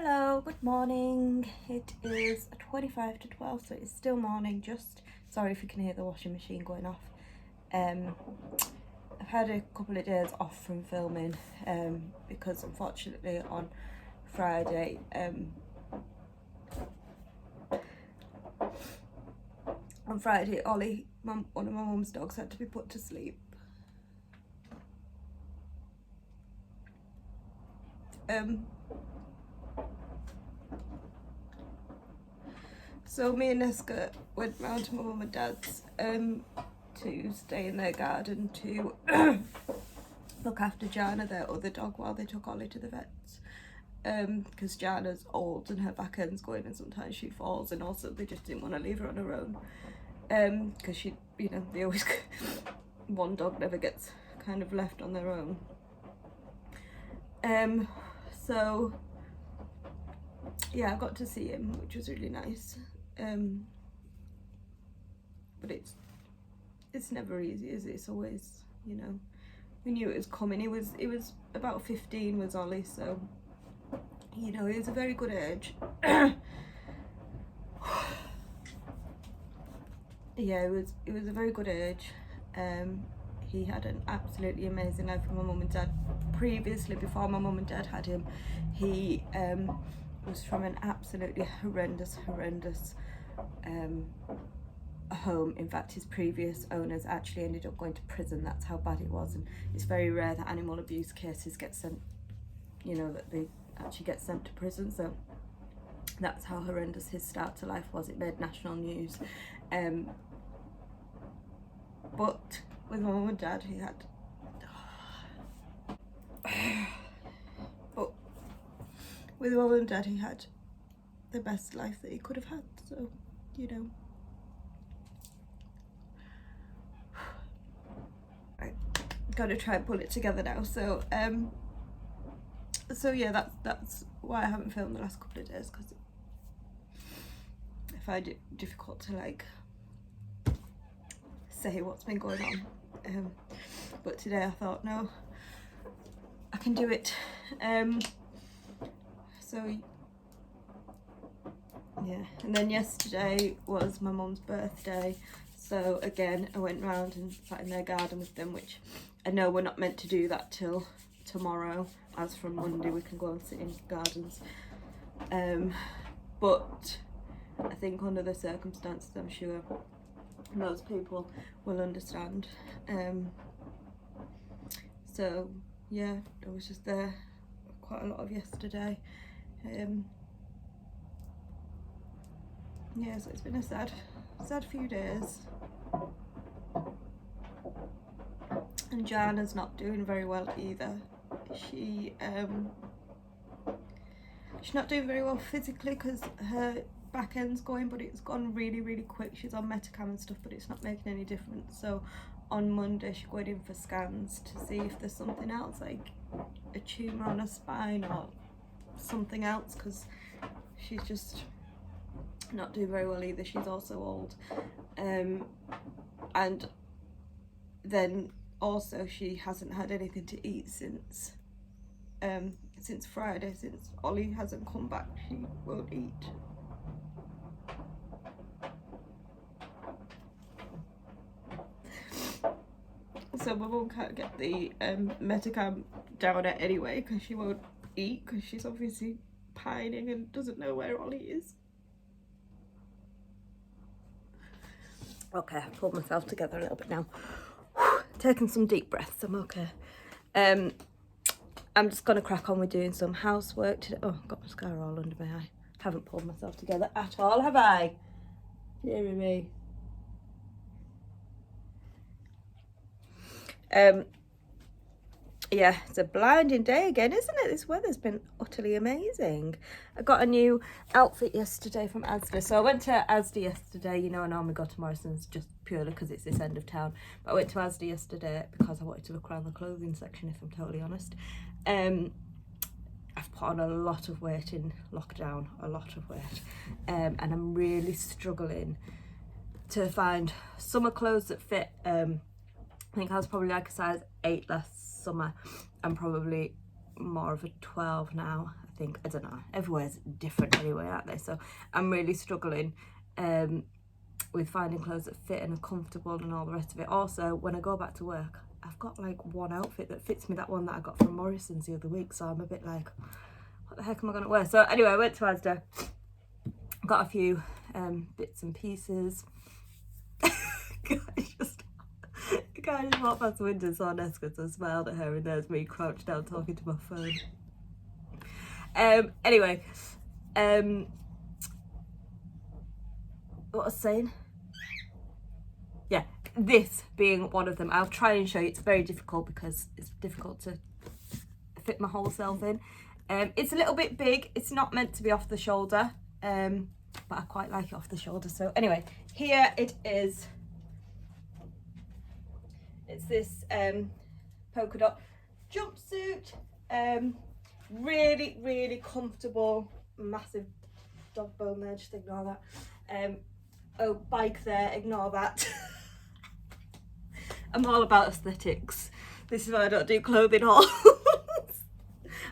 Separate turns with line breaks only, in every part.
Hello, good morning. It is 25 to 12, so it's still morning. Just sorry if you can hear the washing machine going off. I've had a couple of days off from filming because unfortunately on Friday Olly, one of my mum's dogs, had to be put to sleep. So me and Neska went round to my mum and dad's to stay in their garden to look after Jona, their other dog, while they took Olly to the vets. Because Jona's old and her back end's going and sometimes she falls, and also they just didn't want to leave her on her own. Because she, they always, one dog never gets kind of left on their own. So yeah, I got to see him, which was really nice. But it's never easy, is it? It's always, we knew it was coming. He was about 15 was Olly, so he was a very good age. Yeah, it was a very good age. He had an absolutely amazing life with my mum and dad. Previously, before my mum and dad had him, he was from an absolutely horrendous home. In fact, his previous owners actually ended up going to prison. That's how bad it was, and it's very rare that animal abuse cases get sent, that they actually get sent to prison. So that's how horrendous his start to life was. It made national news. But with my mum and dad, he had with mum and dad, he had the best life that he could have had. So, right, gotta try and pull it together now. So, yeah, that's why I haven't filmed the last couple of days, because I find it difficult to say what's been going on. But today I thought, no, I can do it. So yeah, and then yesterday was my mum's birthday, so again I went round and sat in their garden with them, which I know we're not meant to do that till tomorrow. As from Monday we can go and sit in gardens, but I think under the circumstances I'm sure most people will understand. So yeah, I was just there quite a lot of yesterday. Yeah, so it's been a sad few days. And Jona's not doing very well either. She's not doing very well physically because her back end's going, but it's gone really quick. She's on Metacam and stuff, but it's not making any difference. So on Monday she's going in for scans to see if there's something else, like a tumour on her spine or something else, because she's just not doing very well either. She's also old, and then also she hasn't had anything to eat since Friday. Since Olly hasn't come back, she won't eat. So my mum can't get the Metacam down her anyway, because she won't eat, because she's obviously pining and doesn't know where Olly is. Okay, I've pulled myself together a little bit now. Taking some deep breaths, I'm okay. I'm just gonna crack on with doing some housework today. Oh, I've got mascara all under my eye. Haven't pulled myself together at all, have I? Dear me. Yeah, it's a blinding day again, isn't it? This weather's been utterly amazing. I got a new outfit yesterday from Asda. So I went to Asda yesterday. I normally go to Morrison's just purely because it's this end of town. But I went to Asda yesterday because I wanted to look around the clothing section, if I'm totally honest. I've put on a lot of weight in lockdown, a lot of weight. And I'm really struggling to find summer clothes that fit. I think I was probably like a size 8 last summer. I'm probably more of a 12 now. I think. I don't know, everywhere's different anyway, aren't they? So I'm really struggling with finding clothes that fit and are comfortable and all the rest of it. Also, when I go back to work, I've got like one outfit that fits me, that one that I got from Morrison's the other week, so I'm a bit like, what the heck am I going to wear? So anyway, I went to Asda, got a few bits and pieces. The guy just walked past the window and saw Neska, so I smiled at her, and there's me crouched down talking to my phone. Anyway, what was I saying? Yeah, this being one of them. I'll try and show you. It's very difficult because it's difficult to fit my whole self in. It's a little bit big. It's not meant to be off the shoulder, but I quite like it off the shoulder. So anyway, here it is. It's this polka dot jumpsuit. Really, really comfortable. Massive dog bone there, just ignore that. Oh, bike there, ignore that. I'm all about aesthetics. This is why I don't do clothing hauls.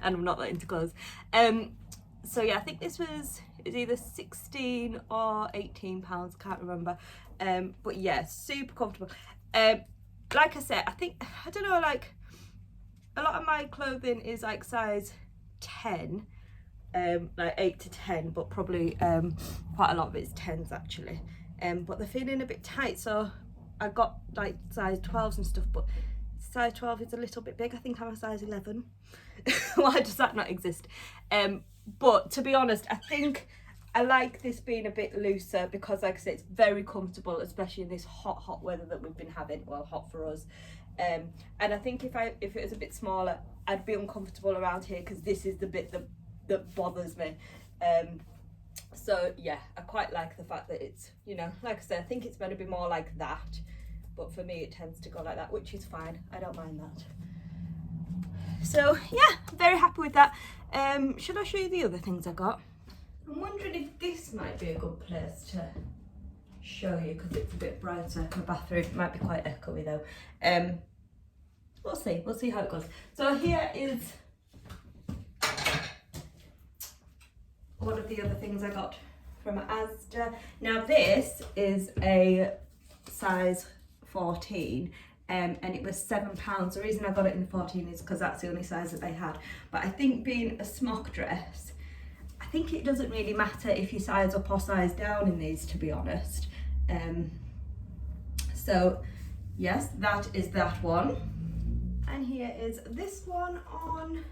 And I'm not that into clothes. So yeah, I think this was either 16 or 18 pounds, can't remember. But yeah, super comfortable. Like I said, I don't know, like a lot of my clothing is like size 10, like 8 to 10, but probably quite a lot of it's 10s actually. But they're feeling a bit tight, so I got like size 12s and stuff, but size 12 is a little bit big. I think I'm a size 11. Why does that not exist? But to be honest, I think I like this being a bit looser because, like I said, it's very comfortable, especially in this hot weather that we've been having. Well, hot for us. And I think if it was a bit smaller, I'd be uncomfortable around here because this is the bit that bothers me. So yeah, I quite like the fact that it's, you know, like I said, I think it's meant to be more like that, but for me it tends to go like that, which is fine. I don't mind that. So yeah, I'm very happy with that. Should I show you the other things I got? I'm wondering if this might be a good place to show you because it's a bit brighter. My bathroom might be quite echoey though. We'll see how it goes. So here is one of the other things I got from Asda. Now this is a size 14 and it was £7. The reason I got it in 14 is because that's the only size that they had. But I think being a smock dress, I think it doesn't really matter if you size up or size down in these, to be honest. So yes, that is that one. And here is this one on.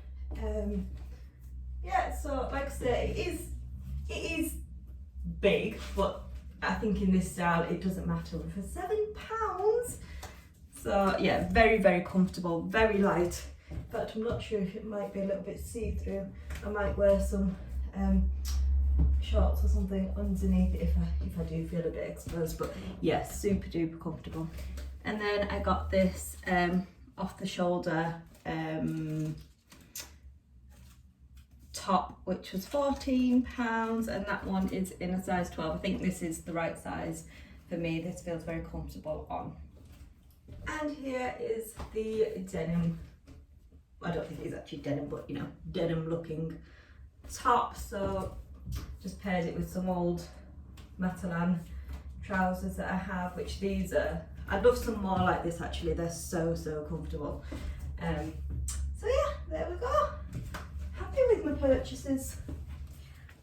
Yeah, so like I say, it is big, but I think in this style it doesn't matter. For £7, so yeah, very, very comfortable, very light. In fact, I'm not sure if it might be a little bit see-through. I might wear some shorts or something underneath it if I do feel a bit exposed, but yeah, super duper comfortable. And then I got this off the shoulder top, which was £14, and that one is in a size 12. I think this is the right size for me. This feels very comfortable on. And here is the denim. I don't think it's actually denim, but you know, denim looking top. So just paired it with some old Matalan trousers that I have, which these are, I'd love some more like this actually. They're so comfortable. So yeah, there we go. Happy with my purchases.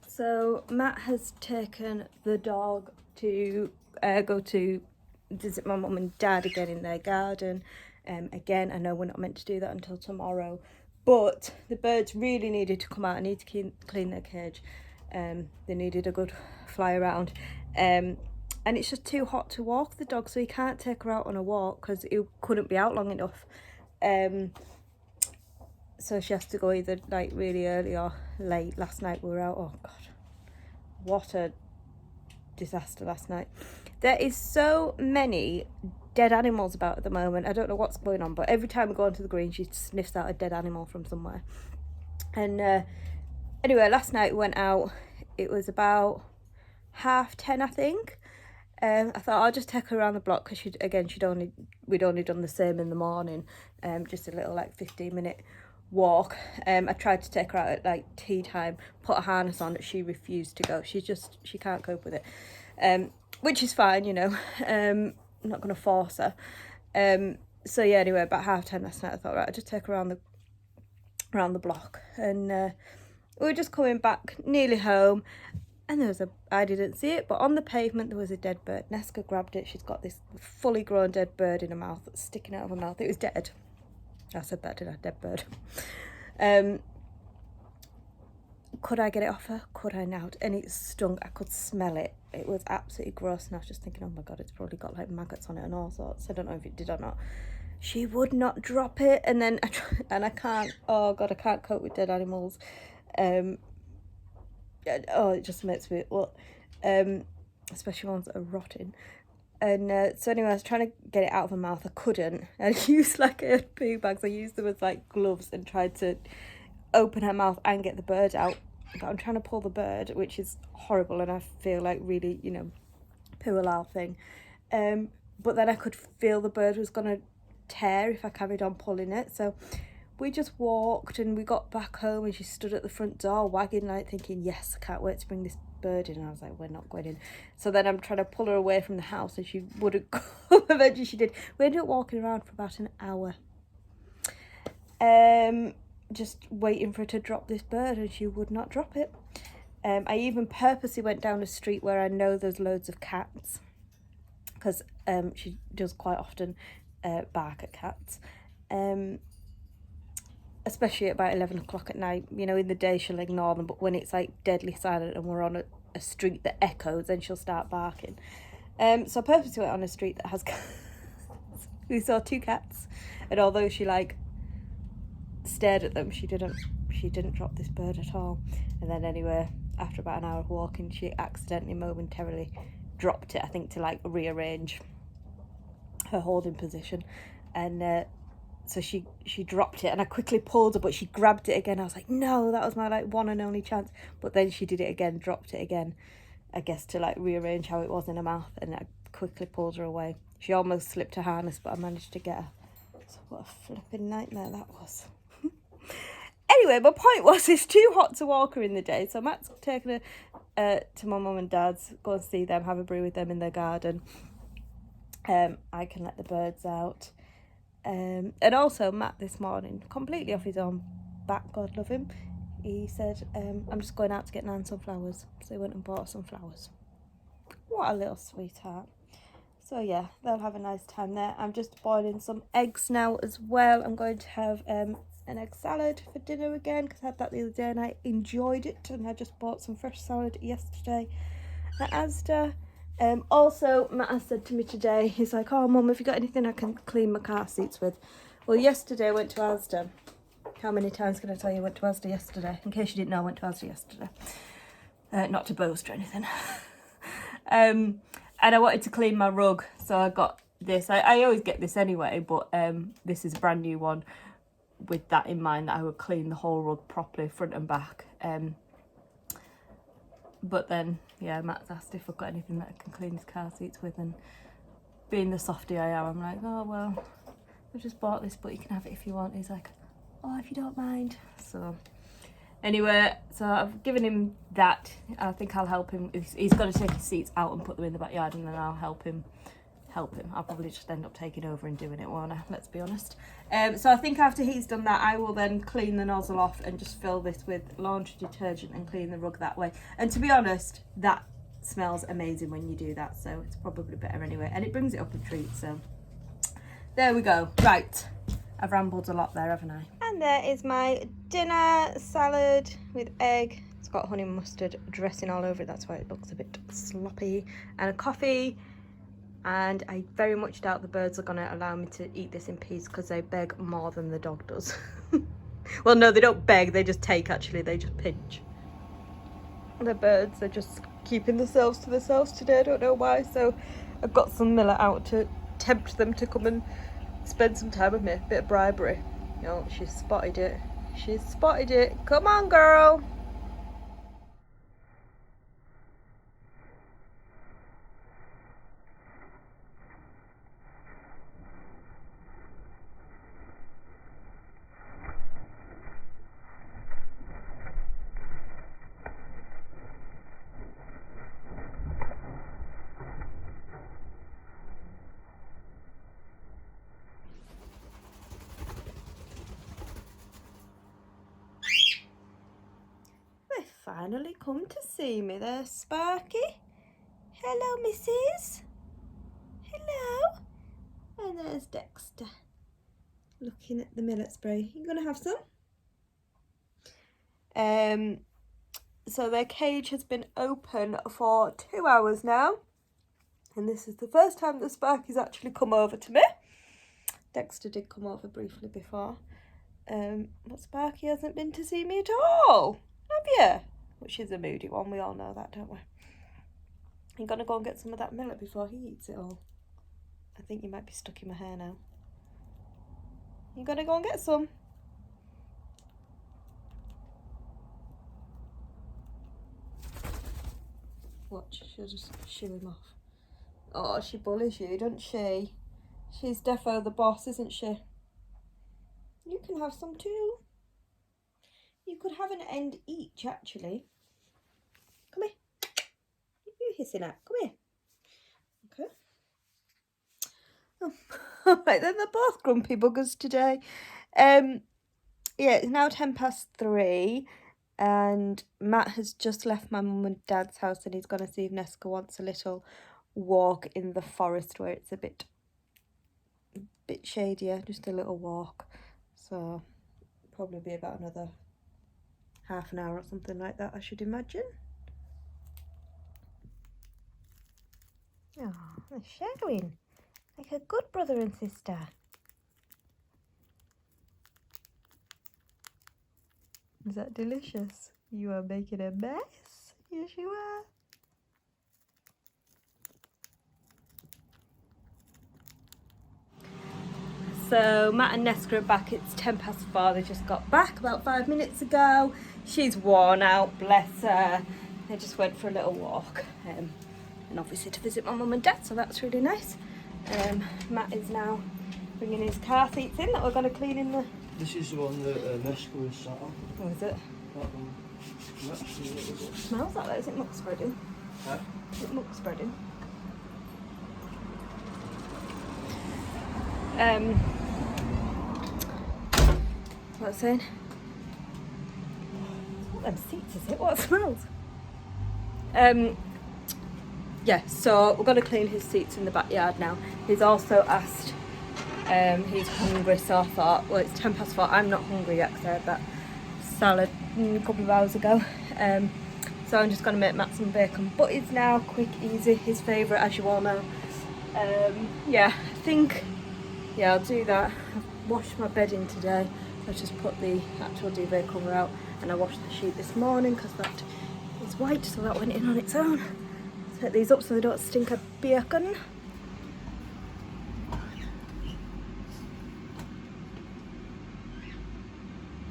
So Matt has taken the dog to go to visit my mum and dad again in their garden. Again, I know we're not meant to do that until tomorrow, but the birds really needed to come out. I need to clean their cage. They needed a good fly around. And it's just too hot to walk the dog, so he can't take her out on a walk because he couldn't be out long enough. So she has to go either like really early or late. Last night we were out, oh god, what a disaster last night. There is so many dead animals about at the moment. I don't know what's going on, but every time we go onto the green she sniffs out a dead animal from somewhere. And anyway, last night we went out, it was about 10:30 I think. I thought I'll just take her around the block because we'd only done the same in the morning, just a little like 15-minute walk. I tried to take her out at like tea time, put a harness on, she refused to go. She can't cope with it, which is fine, you know. I'm not going to force her. So yeah, anyway, about 10:30 last night I thought, right, I'll just take her around the block, and we were just coming back nearly home, and I didn't see it, but on the pavement there was a dead bird. Nesca grabbed it. She's got this fully grown dead bird in her mouth, that's sticking out of her mouth. It was dead. I said that, didn't I? Dead bird. Could I get it off her? Could I not? And it stunk. I could smell it. It was absolutely gross, and I was just thinking, oh my god, it's probably got like maggots on it and all sorts. I don't know if it did or not. She would not drop it, and then I can't. Oh god, I can't cope with dead animals. It just makes me especially ones that are rotting. And so anyway, I was trying to get it out of her mouth. I couldn't. I used I had poo bags. I used them as like gloves and tried to open her mouth and get the bird out. But I'm trying to pull the bird, which is horrible, and I feel like really, you know, poo thing. But then I could feel the bird was gonna tear if I carried on pulling it. So we just walked, and we got back home, and she stood at the front door wagging, like thinking, yes, I can't wait to bring this bird in. And I was like, we're not going in. So then I'm trying to pull her away from the house, and she wouldn't come. Eventually she did. We ended up walking around for about an hour, just waiting for her to drop this bird, and she would not drop it. I even purposely went down a street where I know there's loads of cats, because she does quite often bark at cats, especially at about 11 o'clock at night. You know, in the day she'll ignore them, but when it's like deadly silent and we're on a street that echoes, then she'll start barking. So I purposely went on a street that has cats. We saw 2 cats, and although she like stared at them, she didn't drop this bird at all. And then anyway, after about an hour of walking, she accidentally momentarily dropped it, I think to like rearrange her holding position, and so she dropped it, and I quickly pulled her, but she grabbed it again. I was like, no, that was my like one and only chance. But then she did it again, dropped it again, I guess to like rearrange how it was in her mouth, and I quickly pulled her away. She almost slipped her harness, but I managed to get her. So what a flipping nightmare that was. Anyway, my point was, it's too hot to walk her in the day, so Matt's taking her to my mum and dad's, go and see them, have a brew with them in their garden. I can let the birds out. And also Matt this morning, completely off his own back, God love him, he said, I'm just going out to get Nan some flowers. So he went and bought some flowers. What a little sweetheart. So yeah, they'll have a nice time there. I'm just boiling some eggs now as well. I'm going to have an egg salad for dinner again, because I had that the other day and I enjoyed it, and I just bought some fresh salad yesterday at Asda. Also, Matt has said to me today, he's like, oh mum, have you got anything I can clean my car seats with? Well, yesterday I went to Asda. How many times can I tell you I went to Asda yesterday? In case you didn't know, I went to Asda yesterday. Not to boast or anything. And I wanted to clean my rug, so I got this. I always get this anyway, but this is a brand new one with that in mind, that I would clean the whole rug properly, front and back. But then, yeah, Matt's asked if I've got anything that I can clean his car seats with, and being the softie I am, I'm like, oh, well, I just bought this, but you can have it if you want. He's like, oh, if you don't mind. So anyway, so I've given him that. I think I'll help him. He's got to take his seats out and put them in the backyard, and then I'll help him. I'll probably just end up taking over and doing it, won't I? Let's be honest. So I think after he's done that, I will then clean the nozzle off and just fill this with laundry detergent and clean the rug that way. And to be honest, that smells amazing when you do that, so it's probably better anyway. And it brings it up a treat, so there we go. Right, I've rambled a lot there, haven't I? And there is my dinner salad with egg. It's got honey mustard dressing all over it, that's why it looks a bit sloppy. And a coffee. And I very much doubt the birds are going to allow me to eat this in peace, because they beg more than the dog does. Well, no, they don't beg, they just take, actually. They just pinch. The birds are just keeping themselves to themselves today. I don't know why. So I've got some Miller out to tempt them to come and spend some time with me. A bit of bribery. Oh, she's spotted it. She's spotted it. Come on, girl. finally come to see me. There's Sparky. Hello, Mrs. Hello. And there's Dexter. Looking at the millet spray. You gonna have some? So their cage has been open for 2 hours now. And this is the first time that Sparky's actually come over to me. Dexter did come over briefly before. But Sparky hasn't been to see me at all. Have you? Which is a moody one, we all know that, don't we? I'm gonna go and get some of that millet before he eats it all. I think you might be stuck in my hair now. You gonna go and get some? Watch, she'll just shoo him off. Oh, she bullies you, doesn't she? She's defo the boss, isn't she? You can have some too. You could have an end each, actually. Come here. You hissing at? Come here. Okay. Oh, right then, they're both grumpy buggers today. Yeah, it's now 3:10, and Matt has just left my mum and dad's house, and he's gonna see if Neska wants a little walk in the forest where it's a bit shadier, just a little walk. So probably be about another half an hour or something like that, I should imagine. Oh, they're shadowing like a good brother and sister. Is that delicious? You are making a mess. Yes, you are. So Matt and Neska are back. It's 4:10. They just got back about 5 minutes ago. She's worn out, bless her. They just went for a little walk, and obviously to visit my mum and dad, so that's really nice. Matt is now bringing his car seats in that we're going to clean in the...
This is the one that Neska was sat on.
Oh, is it?
That one.
It smells like that. Is it muck spreading?
Huh?
Is it muck spreading? What was I saying? What them seats is it? What smells? Yeah, so we're going to clean his seats in the backyard now. He's also asked, he's hungry, so I thought, well, it's 4:10. I'm not hungry yet because I had that salad a couple of hours ago. So I'm just going to make Matt some bacon butties now, quick, easy, his favourite, as you all know. Yeah, I think, yeah, I'll do that. I've washed my bedding today. I just put the actual duvet cover out, and I washed the sheet this morning because that is white, so that went in on its own. Set these up so they don't stink of bacon.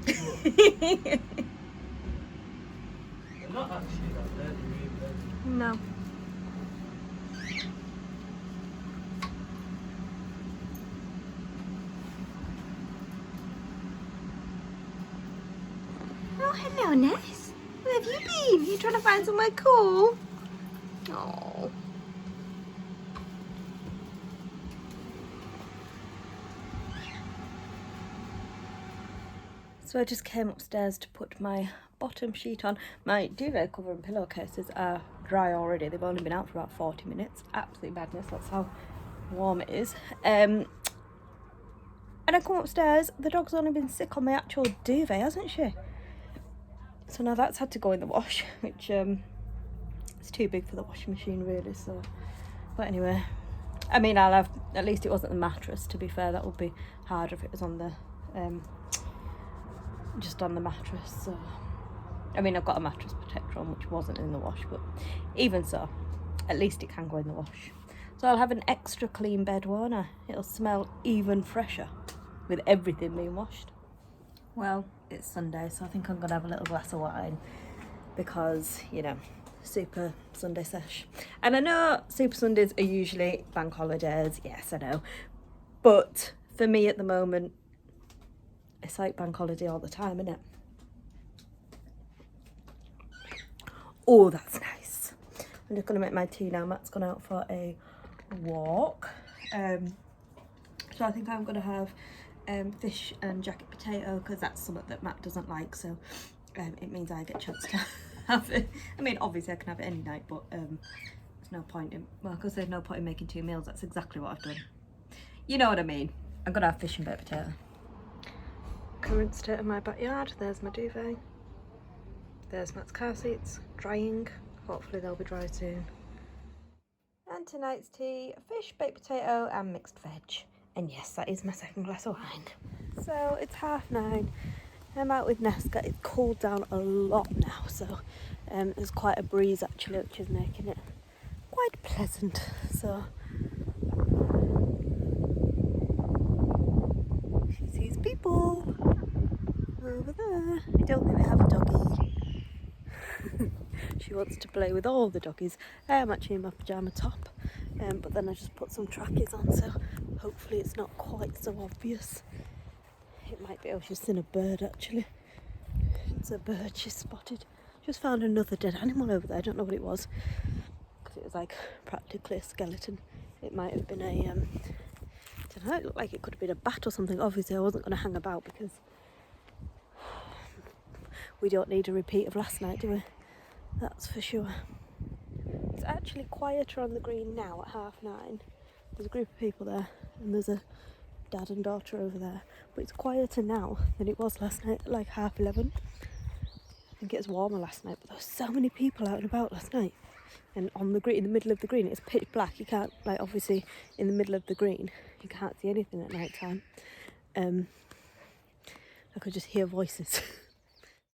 They're not actually that dirty,
No. Oh, hello, Ness. Where have you been? You trying to find somewhere cool? Oh. So I just came upstairs to put my bottom sheet on. My duvet cover and pillowcases are dry already. They've only been out for about 40 minutes. Absolute madness. That's how warm it is. And I come upstairs, the dog's only been sick on my actual duvet, hasn't she? So now that's had to go in the wash, which it's too big for the washing machine really, so. But anyway, I mean, I'll have, at least it wasn't the mattress, to be fair. That would be harder if it was on the, just on the mattress, so. I mean, I've got a mattress protector on, which wasn't in the wash, but even so, at least it can go in the wash. So I'll have an extra clean bed, won't I? It'll smell even fresher with everything being washed. Well, it's Sunday, so I think I'm gonna have a little glass of wine because, you know, Super Sunday sesh. And I know Super Sundays are usually bank holidays, yes, I know. But for me at the moment, it's like bank holiday all the time, isn't it? Oh, that's nice. I'm just gonna make my tea now. Matt's gone out for a walk. So I think I'm gonna have fish and jacket potato because that's something that Matt doesn't like, so it means I get a chance to have it. I mean, obviously I can have it any night, but there's no point in, well, because there's no point in making 2 meals. That's exactly what I've done. You know what I mean. I'm gonna have fish and baked potato. Current state of my backyard. There's my duvet. There's Matt's car seats, drying. Hopefully they'll be dry soon. And tonight's tea, fish, baked potato and mixed veg. And yes, that is my second glass of wine. So it's 9:30. I'm out with Nesca. It's cooled down a lot now, so there's quite a breeze actually, which is making it quite pleasant. So she sees people over there. I don't think they have a doggy. She wants to play with all the doggies. I am actually in my pyjama top, but then I just put some trackies on, so hopefully it's not quite so obvious. It might be, oh, she's seen a bird actually. It's a bird she's spotted. Just found another dead animal over there. I don't know what it was, because it was like practically a skeleton. It might have been a, I don't know, it looked like it could have been a bat or something. Obviously I wasn't going to hang about because we don't need a repeat of last night, do we? That's for sure. It's actually quieter on the green now at 9:30. There's a group of people there and there's a dad and daughter over there, but it's quieter now than it was last night at like 11:30. I think it was warmer last night, but there were so many people out and about last night. And on the green, in the middle of the green, it's pitch black. You can't, like, obviously in the middle of the green you can't see anything at night time. I could just hear voices.